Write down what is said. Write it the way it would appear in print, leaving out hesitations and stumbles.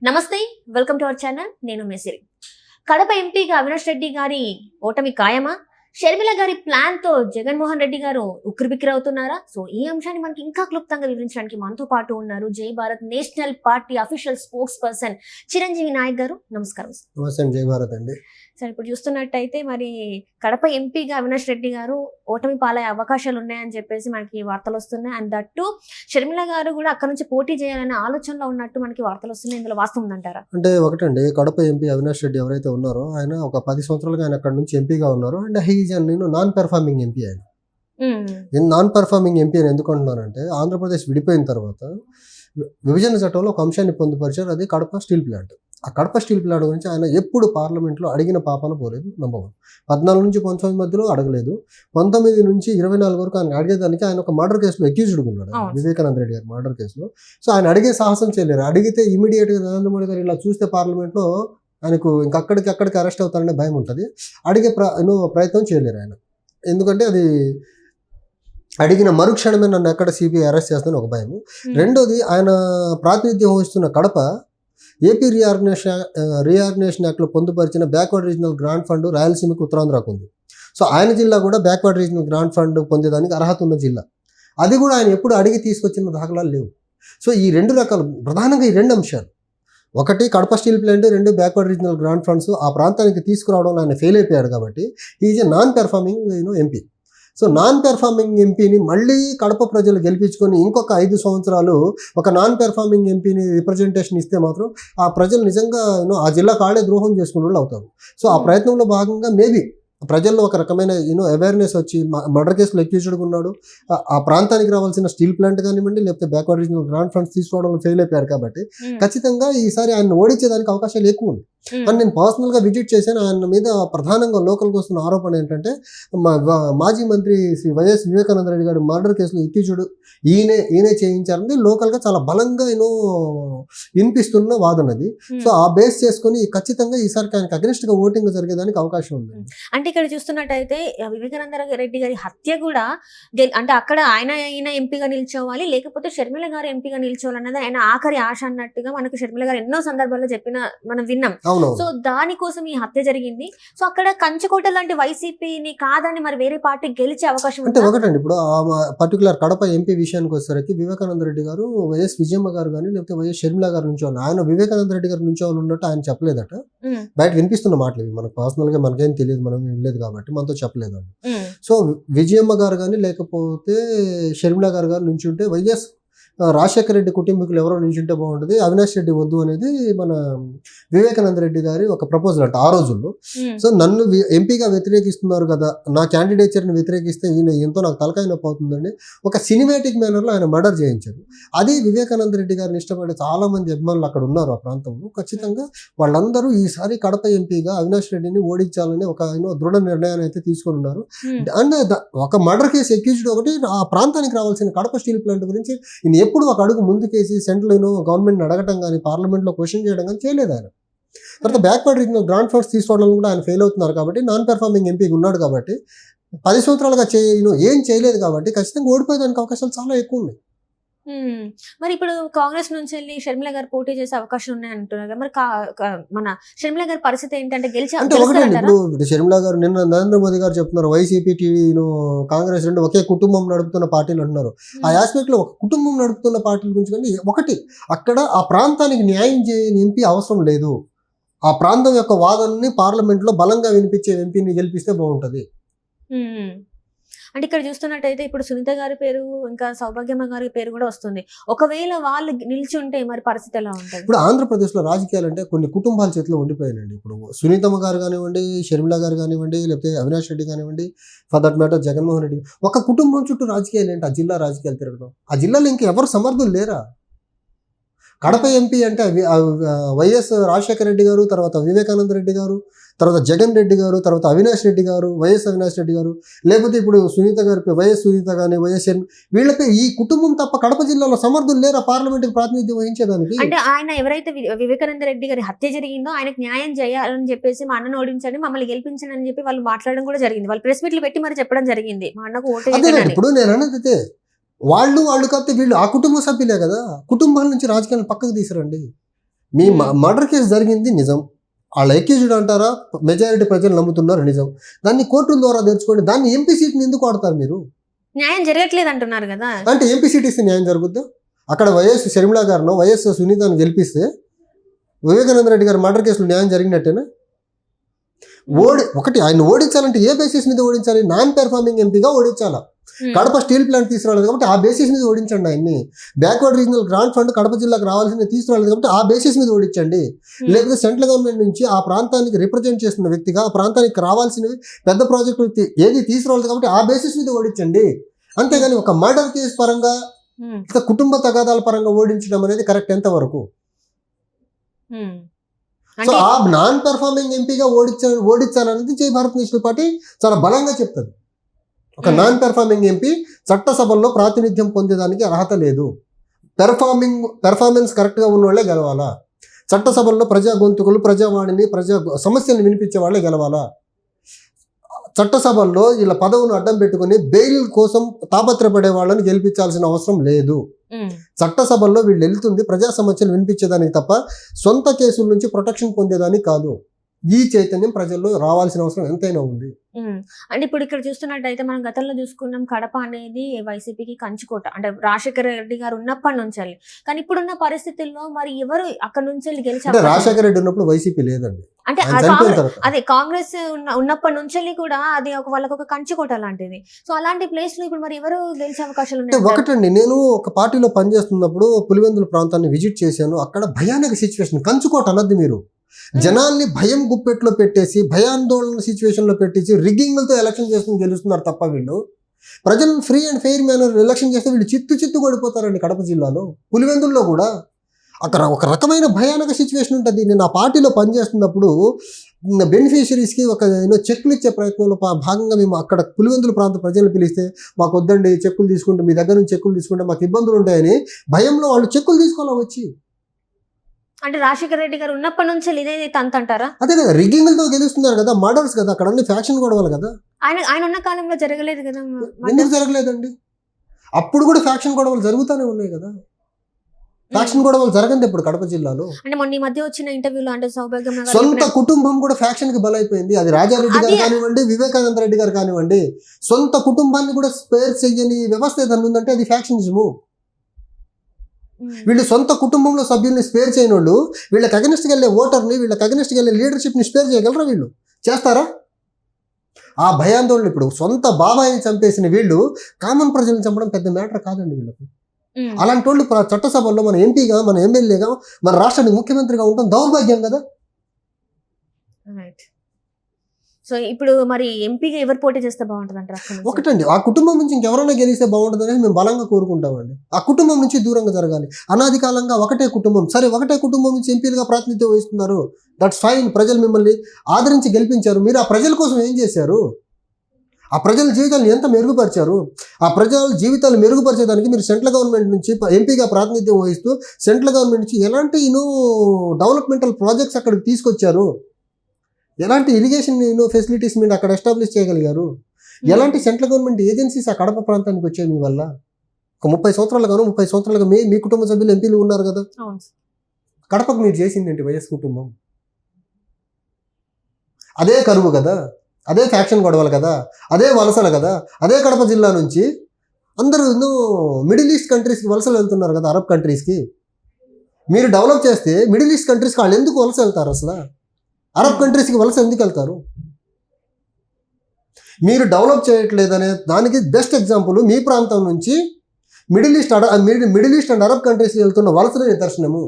నమస్తే, welcome to our channel. నేను మెసిరి. కడప ఎంపీగా అవినాష్ రెడ్డి గారి ఓటమి ఖాయమా? షర్మిల గారి ప్లాన్ తో జగన్మోహన్ రెడ్డి గారు ఉక్కిరిబిక్కిరవుతున్నారా? సో ఈ అంశాన్ని మనకి ఇంకా క్లుప్తంగా వివరించడానికి మనతో పాటు ఉన్నారు Jai Bharat national party official spokesperson Chiranjeevi Naik గారు. నమస్కారం. నమస్తే, జై భారత్ అండి. సార్, ఇప్పుడు చూస్తున్నట్టయితే మరి కడప ఎంపీగా అవినాష్ రెడ్డి గారు ఓటమి పాలయ్యే అవకాశాలు ఉన్నాయని చెప్పేసి మనకి వార్తలు వస్తున్నాయి. అండ్ దట్టు షర్మిల గారు కూడా అక్కడ నుంచి పోటీ చేయాలనే ఆలోచనలో ఉన్నట్టు మనకి వార్తలు వస్తున్నాయి. ఇందులో వాస్తవం ఉందంటారా? అంటే ఒకటండి, కడప ఎంపీ అవినాష్ రెడ్డి ఎవరైతే ఉన్నారో ఆయన ఒక 10 సంవత్సరాలుగా ఆయన అక్కడ నుంచి ఎంపీగా ఉన్నారు. అండ్ నేను నాన్ పెర్ఫార్మింగ్ ఎంపీ. ఆయన నేను నాన్ పెర్ఫార్మింగ్ ఎంపీ అని ఎందుకు అంటున్నానంటే, ఆంధ్రప్రదేశ్ విడిపోయిన తర్వాత విభజన చట్టంలో ఒక అంశాన్ని పొందుపరిచారు, అది కడప స్టీల్ ప్లాంట్. ఆ కడప స్టీల్ ప్లాంట్ గురించి ఆయన ఎప్పుడు పార్లమెంట్లో అడిగిన పాపన పోలేదు. నంబర్ 1. 14 నుంచి 19 మధ్యలో అడగలేదు. 19 నుంచి 24 వరకు ఆయన అడిగేదానికి ఆయన ఒక మర్డర్ కేసులో అక్యూజ్డ్గా ఉన్నాడు, వివేకానంద రెడ్డి గారు మర్డర్ కేసులో. సో ఆయన అడిగే సాహసం చేయలేరు. అడిగితే ఇమీడియట్గా నరేంద్ర మోడీ గారు ఇలా చూస్తే పార్లమెంట్లో ఆయనకు ఇంకక్కడికి అరెస్ట్ అవుతారనే భయం ఉంటుంది. అడిగే ప్రయత్నం చేయలేరు ఆయన. ఎందుకంటే అది అడిగిన మరుక్షణమే నన్ను ఎక్కడ సిబిఐ అరెస్ట్ చేస్తుందని ఒక భయం. రెండోది, ఆయన ప్రాతినిధ్యం వహిస్తున్న కడప ఏపీ రీఆర్గనైజేషన్ యాక్ట్లో పొందుపరిచిన బ్యాక్వర్డ్ రీజనల్ గ్రాంట్ ఫండ్ రాయలసీమకి ఉత్తరాంధ్రకు ఉంది. సో ఆయన జిల్లా కూడా బ్యాక్వర్డ్ రీజనల్ గ్రాంట్ ఫండ్ పొందేదానికి అర్హత ఉన్న జిల్లా. అది కూడా ఆయన ఎప్పుడు అడిగి తీసుకొచ్చిన దాఖలాలు లేవు. సో ఈ 2 రకాలు, ప్రధానంగా ఈ 2 అంశాలు, ఒకటి Kadapa steel plant, 2 backward regional grant funds ఆ ప్రాంతానికి తీసుకురావడంలో ఆయన ఫెయిల్ అయిపోయాడు. కాబట్టి is a non performing MP. So non performing ఎంపీని మళ్ళీ కడప ప్రజలు గెలిపించుకొని ఇంకొక 5 సంవత్సరాలు ఒక నాన్ పెర్ఫార్మింగ్ ఎంపీని రిప్రజెంటేషన్ ఇస్తే మాత్రం ఆ ప్రజలు నిజంగా ఆ జిల్లా కాళ్ళే ద్రోహం చేసుకునే వాళ్ళు అవుతారు. సో ఆ ప్రయత్నంలో భాగంగా మేబీ ప్రజల్లో ఒక రకమైన అవేర్నెస్ వచ్చి మర్డర్ కేసులో అక్యూజ్డ్గా ఉన్నాడు, ఆ ప్రాంతానికి రావాల్సిన స్టీల్ ప్లాంట్ కానివ్వండి, లేకపోతే బ్యాక్వర్డ్ రీజనల్ గ్రాంట్ ఫండ్స్ తీసుకోవడంలో ఫెయిల్ అయిపోయారు. కాబట్టి ఖచ్చితంగా ఈసారి ఆయన ఓడించేదానికి అవకాశాలు ఎక్కువ ఉంది. అని నేను పర్సనల్గా విజిట్ చేశాను. ఆయన మీద ప్రధానంగా లోకల్కి వస్తున్న ఆరోపణ ఏంటంటే, మాజీ మంత్రి శ్రీ వైఎస్ వివేకానంద రెడ్డి గారి మర్డర్ కేసులో ఎక్యూజ్డ్ ఈయనే చేయించారని లోకల్గా చాలా బలంగా వినిపిస్తున్న వాదనది. సో ఆ బేస్ చేసుకుని ఖచ్చితంగా ఈసారికి ఆయనకు అగెనిస్ట్గా ఓటింగ్ జరిగేదానికి అవకాశం ఉంది. అంటే ఇక్కడ చూస్తున్నట్టయితే వివేకానంద రెడ్డి గారి హత్య కూడా అంటే అక్కడ ఆయన ఎంపీగా నిల్చోవాలి, లేకపోతే షర్మిల గారు ఎంపీగా నిల్చోవాలన్నది ఆయన ఆఖరి ఆశ అన్నట్టుగా మనకు షర్మిల గారు ఎన్నో సందర్భాల్లో చెప్పిన మనం విన్నాం. సో దానికోసం ఈ హత్య జరిగింది. సో అక్కడ కంచుకోట లాంటి వైసీపీని కాదని మరి వేరే పార్టీ గెలిచే అవకాశం అంటే ఒకటండి. ఇప్పుడు పర్టికులర్ కడప ఎంపీ విషయానికి వచ్చేసరికి వివేకానంద రెడ్డి గారు వైఎస్ విజయమ్మ గారు కానీ లేకపోతే వైఎస్ షర్మిల గారు నుంచి ఆయన వివేకానంద రెడ్డి గారు నుంచి ఉన్నట్టు ఆయన చెప్పలేదట. బయట వినిపిస్తున్న మాటలు మనకు పర్సనల్ గా మనకేం తెలియదు, మనం వినలేదు కాబట్టి మనతో చెప్పలేదు. సో విజయమ్మ గారు కానీ లేకపోతే షర్మిల గారు నుంచి ఉంటే వైఎస్ రాజశేఖర రెడ్డి కుటుంబీకులు ఎవరో నించుంటే బాగుంటుంది, అవినాష్ రెడ్డి వద్దు అనేది మన వివేకానంద రెడ్డి గారి ఒక ప్రపోజల్ అంట ఆ రోజుల్లో. సో నన్ను ఎంపీగా వ్యతిరేకిస్తున్నారు కదా, నా క్యాండిడేచర్ని వ్యతిరేకిస్తే ఎంతో నాకు తలకాయ నొప్పి అవుతుందండి. ఒక సినిమాటిక్ మేనర్లో ఆయన మర్డర్ చేయించారు. అది వివేకానంద రెడ్డి గారిని ఇష్టపడే చాలా మంది అభిమానులు అక్కడ ఉన్నారు ఆ ప్రాంతంలో. ఖచ్చితంగా వాళ్ళందరూ ఈసారి కడప ఎంపీగా అవినాష్ రెడ్డిని ఓడించాలని ఒక దృఢ నిర్ణయాన్ని అయితే తీసుకొని ఉన్నారు. అండ్ ఒక మర్డర్ కేసు ఎక్యూజ్డ్ ఒకటి, ఆ ప్రాంతానికి రావాల్సిన కడప స్టీల్ ప్లాంట్ గురించి ఎప్పుడు ఒక అడుగు ముందుకేసి సెంట్రల్ గవర్నమెంట్ అడగటం కానీ పార్లమెంట్లో క్వశ్చన్ చేయడం కానీ చేయలేదు ఆయన. తర్వాత బ్యాక్వర్డ్ రీజనల్ గ్రాంట్ ఫండ్స్ తీసుకోవడం కూడా ఆయన ఫెయిల్ అవుతున్నారు. కాబట్టి నాన్ పెర్ఫార్మింగ్ ఎంపీగా ఉన్నాడు కాబట్టి 10 సంవత్సరాలుగా ఏం చేయలేదు కాబట్టి ఖచ్చితంగా ఓడిపోయేదానికి అవకాశాలు చాలా ఎక్కువ ఉన్నాయి. మరి ఇప్పుడు కాంగ్రెస్ నుంచి వెళ్ళి షర్మిల గారు పోటీ చేసే అవకాశం ఉన్నాయి అంటున్నారు కదా, మరి మన షర్మిల గారి పరిస్థితి ఏంటంటే అంటే ఒకటండి. ఇప్పుడు షర్మిల గారు నిన్న నరేంద్ర మోదీ గారు చెప్తున్నారు వైసీపీ కాంగ్రెస్ 2 ఒకే కుటుంబం నడుపుతున్న పార్టీలు అంటున్నారు. ఆ ఆస్పెక్ట్ లో ఒక కుటుంబం నడుపుతున్న పార్టీల గురించి కానీ ఒకటి, అక్కడ ఆ ప్రాంతానికి న్యాయం చేయని ఎంపీ అవసరం లేదు. ఆ ప్రాంతం యొక్క వాదనని పార్లమెంట్ లో బలంగా వినిపించే ఎంపీని గెలిపిస్తే బాగుంటది. అంటే ఇక్కడ చూస్తున్నట్టయితే ఇప్పుడు సునీత గారి పేరు ఇంకా సౌభాగ్యమ్మ గారి పేరు కూడా వస్తుంది. ఒకవేళ వాళ్ళు నిల్చుంటే మరి పరిస్థితి ఎలా ఉంటుంది? ఇప్పుడు ఆంధ్రప్రదేశ్లో రాజకీయాలు అంటే కొన్ని కుటుంబాల చేతిలో ఉండిపోయాయండి. ఇప్పుడు సునీతమ్మ గారు కానివ్వండి, షర్మిల గారు కానివ్వండి, లేకపోతే అవినాష్ రెడ్డి కానివ్వండి, for that matter Jaganmohan Reddy, ఒక కుటుంబం చుట్టూ రాజకీయాలు ఏంటి? ఆ జిల్లా రాజకీయాలు తిరగడం. ఆ జిల్లాలో ఇంకెవరు సమర్థులు లేరా? కడప ఎంపీ అంటే వైఎస్ రాజశేఖర రెడ్డి గారు, తర్వాత వివేకానంద రెడ్డి గారు, తర్వాత జగన్ రెడ్డి గారు, తర్వాత అవినాష్ రెడ్డి గారు, వైఎస్ అవినాష్ రెడ్డి గారు, లేకపోతే ఇప్పుడు సునీత గారి వైఎస్ సునీత కానీ వైఎస్ వీళ్ళపై ఈ కుటుంబం తప్ప కడప జిల్లాలో సమర్థులు లేరా పార్లమెంట్కి ప్రాతినిధ్యం వహించేదానికి? అంటే ఆయన ఎవరైతే వివేకానంద రెడ్డి గారి హత్య జరిగిందో ఆయనకు న్యాయం చేయాలని చెప్పేసి మా అన్నను ఓడించండి, మమ్మల్ని గెలిపించండి అని చెప్పి వాళ్ళు మాట్లాడడం కూడా జరిగింది. వాళ్ళు ప్రెస్ మీట్లు పెట్టి మరి చెప్పడం జరిగింది, మా అన్నకు ఓటు. ఇప్పుడు నేను అన్నది వాళ్ళు కాకపోతే వీళ్ళు ఆ కుటుంబ సభ్యులే కదా, కుటుంబాల నుంచి రాజకీయాలను పక్కకు తీసుకురండి. మీ మర్డర్ కేసు జరిగింది నిజం, వాళ్ళ ఎక్యూజ్డ్ అంటారా, మెజారిటీ ప్రజలు నమ్ముతున్నారు నిజం, దాన్ని కోర్టుల ద్వారా తెచ్చుకోండి. దాన్ని ఎంపీ సీట్ని ఎందుకు ఆడతారు మీరు? న్యాయం జరగట్లేదు అంటున్నారు కదా. అంటే ఎంపీ సీట్ ఇస్తే న్యాయం జరుగుద్దా? అక్కడ వైఎస్ షర్మిల గారినో వైఎస్ సునీతను గెలిపిస్తే వివేకానంద రెడ్డి గారి మర్డర్ కేసులో న్యాయం జరిగినట్టేనా? ఒకటి ఆయన ఓడించాలంటే ఏ బేసిస్ మీద ఓడించాలి? నాన్ పెర్ఫార్మింగ్ ఎంపీగా ఓడించాలా. కడప స్టీల్ ప్లాంట్ తీసుకురాలేదు కాబట్టి ఆ బేసిస్ మీద ఓడించండి ఆయన్ని. Backward regional grant fund Kadapa జిల్లాకు రావాల్సింది తీసుకురాలేదు కాబట్టి ఆ బేసిస్ మీద ఓడించండి. లేకపోతే సెంట్రల్ గవర్నమెంట్ నుంచి ఆ ప్రాంతానికి రిప్రజెంట్ చేస్తున్న వ్యక్తిగా ఆ ప్రాంతానికి రావాల్సినవి పెద్ద ప్రాజెక్టులు ఏది తీసుకురాలేదు కాబట్టి ఆ బేసిస్ మీద ఓడించండి. అంతేగాని ఒక మర్డర్ కేసు పరంగా కుటుంబ తగాదాల పరంగా ఓడించడం అనేది కరెక్ట్ ఎంతవరకు? సో ఆ నాన్ పెర్ఫార్మింగ్ ఎంపీగా ఓడించాలనేది జై భారత్ నేషనల్ పార్టీ చాలా బలంగా చెప్తుంది. ఒక నాన్ పెర్ఫార్మింగ్ ఎంపీ చట్టసభల్లో ప్రాతినిధ్యం పొందేదానికి అర్హత లేదు. పెర్ఫార్మెన్స్ కరెక్ట్గా ఉన్న వాళ్ళే గెలవాలా. చట్టసభల్లో ప్రజా గొంతుకులు, ప్రజావాణిని, ప్రజా సమస్యలను వినిపించే వాళ్ళే గెలవాలా. చట్టసభల్లో వీళ్ళ పదవును అడ్డం పెట్టుకుని బెయిల్ కోసం తాపత్రపడే వాళ్ళని గెలిపించాల్సిన అవసరం లేదు. చట్టసభల్లో వీళ్ళు వెళ్తుంది ప్రజా సమస్యలు వినిపించేదానికి తప్ప సొంత కేసుల నుంచి ప్రొటెక్షన్ పొందేదానికి కాదు. ఈ చైతన్యం ప్రజల్లో రావాల్సిన అవసరం ఎంతైనా ఉంది. అంటే ఇప్పుడు ఇక్కడ చూస్తున్నట్టయితే మనం గతంలో చూసుకున్నాం, కడప అనేది వైసీపీకి కంచుకోట, అంటే రాజశేఖర రెడ్డి గారు ఉన్నప్పటి నుంచి. కానీ ఇప్పుడున్న పరిస్థితుల్లో మరి ఎవరు అక్కడ నుంచి గెలిచారు? రాజశేఖర రెడ్డి ఉన్నప్పుడు వైసీపీ లేదండి. అంటే అదే కాంగ్రెస్ ఉన్నప్పటి నుంచి కూడా అది వాళ్ళకి ఒక కంచుకోట లాంటిది. సో అలాంటి ప్లేస్ లో ఇప్పుడు మరి ఎవరు గెలిచే అవకాశాలు ఉన్నాయి? ఒకటండి, నేను ఒక పార్టీలో పనిచేస్తున్నప్పుడు పులివెందుల ప్రాంతాన్ని విజిట్ చేశాను. అక్కడ భయానక సిచ్యువేషన్. కంచుకోట అన్నది మీరు జనాల్ని భయం గుప్పెట్లో పెట్టేసి భయాందోళన సిచ్యువేషన్ లో పెట్టేసి రిగ్గింగ్లతో ఎలక్షన్ చేసుకుని గెలుస్తున్నారు తప్ప వీళ్ళు ప్రజలను free and fair manner election చేస్తే వీళ్ళు చిత్తు కొడిపోతారండి. కడప జిల్లాలో పులివెందుల్లో కూడా అక్కడ ఒక రకమైన భయానక సిచ్యువేషన్ ఉంటుంది. నేను ఆ పార్టీలో పనిచేస్తున్నప్పుడు బెనిఫిషరీస్కి ఒక చెక్కులు ఇచ్చే ప్రయత్నంలో భాగంగా మేము అక్కడ పులివెందుల ప్రాంత ప్రజలను పిలిస్తే మాకు వద్దండి చెక్కులు తీసుకుంటే, మీ దగ్గర నుంచి చెక్కులు తీసుకుంటే మాకు ఇబ్బందులు ఉంటాయని భయంలో వాళ్ళు చెక్కులు తీసుకోవాలి వచ్చి. అంటే రాజశేఖర రెడ్డి గారు ఉన్నప్పటి నుంచి ఇదే తంత అంటారా? అదే కదా, రిగ్గింగ్లతో గెలుస్తున్నారు కదా, మర్డర్స్ కదా, అక్కడ అన్ని ఫ్యాక్షన్ గొడవలు కదా. ఆయన ఉన్న కాలంలో జరగలేదు కదా. ఎందుకు జరగలేదండి? అప్పుడు కూడా ఫ్యాక్షన్ గొడవలు జరుగుతూనే ఉన్నాయి కదా. ఫ్యాక్షన్ గొడవలు జరగండి ఇప్పుడు కడప జిల్లాలో. అంటే మొన్న ఈ మధ్య వచ్చిన ఇంటర్వ్యూలో అంటే సౌభాగ్యం సొంత కుటుంబం కూడా ఫ్యాక్షన్ కి బలైపోయింది. అది రాజారెడ్డి గారు కానివ్వండి, వివేకానంద రెడ్డి గారు కానివ్వండి, సొంత కుటుంబాన్ని కూడా స్పేర్ చెయ్యని వ్యవస్థ ఏదన్నా ఉందంటే అది ఫ్యాక్షనిజము. వీళ్ళు సొంత కుటుంబంలో సభ్యుల్ని స్పేర్ చేయని వాళ్ళు వీళ్ళకి అగెనిస్ట్కి వెళ్ళే ఓటర్ని, వీళ్ళకి అగెనిస్ట్కి వెళ్ళే లీడర్షిప్ని స్పేర్ చేయగలరా? వీళ్ళు చేస్తారా? ఆ భయాందోళన. ఇప్పుడు సొంత బాబాయిని చంపేసిన వీళ్ళు కామన్ ప్రజలను చంపడం పెద్ద మ్యాటర్ కాదండి వీళ్ళకు. అలాంటి వాళ్ళు చట్టసభల్లో మన ఎంపీగా, మన ఎమ్మెల్యేగా, మన రాష్ట్రానికి ముఖ్యమంత్రిగా ఉండడం దౌర్భాగ్యం కదా. సో ఇప్పుడు మరి ఎంపీగా ఎవరు పోటీ చేస్తే బాగుంటుంది అంటారు? ఒకటండి, ఆ కుటుంబం నుంచి ఇంకెవరైనా గెలిస్తే బాగుంటుంది అనేది మేము బలంగా కోరుకుంటామండి. ఆ కుటుంబం నుంచి దూరంగా జరగాలి. అనాది కాలంగా ఒకటే కుటుంబం, సరే ఒకటే కుటుంబం నుంచి ఎంపీలుగా ప్రాతినిధ్యం వహిస్తున్నారు, దట్స్ ఫైన్. ప్రజలు మిమ్మల్ని ఆదరించి గెలిపించారు. మీరు ఆ ప్రజల కోసం ఏం చేశారు? ఆ ప్రజల జీవితాలను ఎంత మెరుగుపరిచారు? ఆ ప్రజల జీవితాలు మెరుగుపరిచేదానికి మీరు సెంట్రల్ గవర్నమెంట్ నుంచి ఎంపీగా ప్రాతినిధ్యం వహిస్తూ సెంట్రల్ గవర్నమెంట్ నుంచి ఎలాంటి డెవలప్మెంటల్ ప్రాజెక్ట్స్ అక్కడికి తీసుకొచ్చారు? ఎలాంటి ఇరిగేషన్ ఫెసిలిటీస్ మీరు అక్కడ ఎస్టాబ్లిష్ చేయగలిగారు? ఎలాంటి సెంట్రల్ గవర్నమెంట్ ఏజెన్సీస్ ఆ కడప ప్రాంతానికి వచ్చాయి మీ వల్ల? ఒక 30 సంవత్సరాలుగా మీ కుటుంబ సభ్యులు ఎంపీలు ఉన్నారు కదా. కడపకు మీరు చేసింది ఏంటి? వైఎస్ కుటుంబం. అదే కరువు కదా, అదే ఫ్యాక్షన్ గొడవలు కదా, అదే వలసలు కదా. అదే కడప జిల్లా నుంచి అందరూ మిడిల్ ఈస్ట్ కంట్రీస్కి వలసలు వెళ్తున్నారు కదా, అరబ్ కంట్రీస్కి. మీరు డెవలప్ చేస్తే మిడిల్ ఈస్ట్ కంట్రీస్కి వాళ్ళు ఎందుకు వలస వెళ్తారు? అసలు అరబ్ కంట్రీస్కి వలస ఎందుకు వెళ్తారు? మీరు డెవలప్ చేయట్లేదనే దానికి బెస్ట్ ఎగ్జాంపుల్ మీ ప్రాంతం నుంచి మిడిల్ ఈస్ట్ అండ్ అరబ్ కంట్రీస్కి వెళ్తున్న వలసల నిదర్శనము.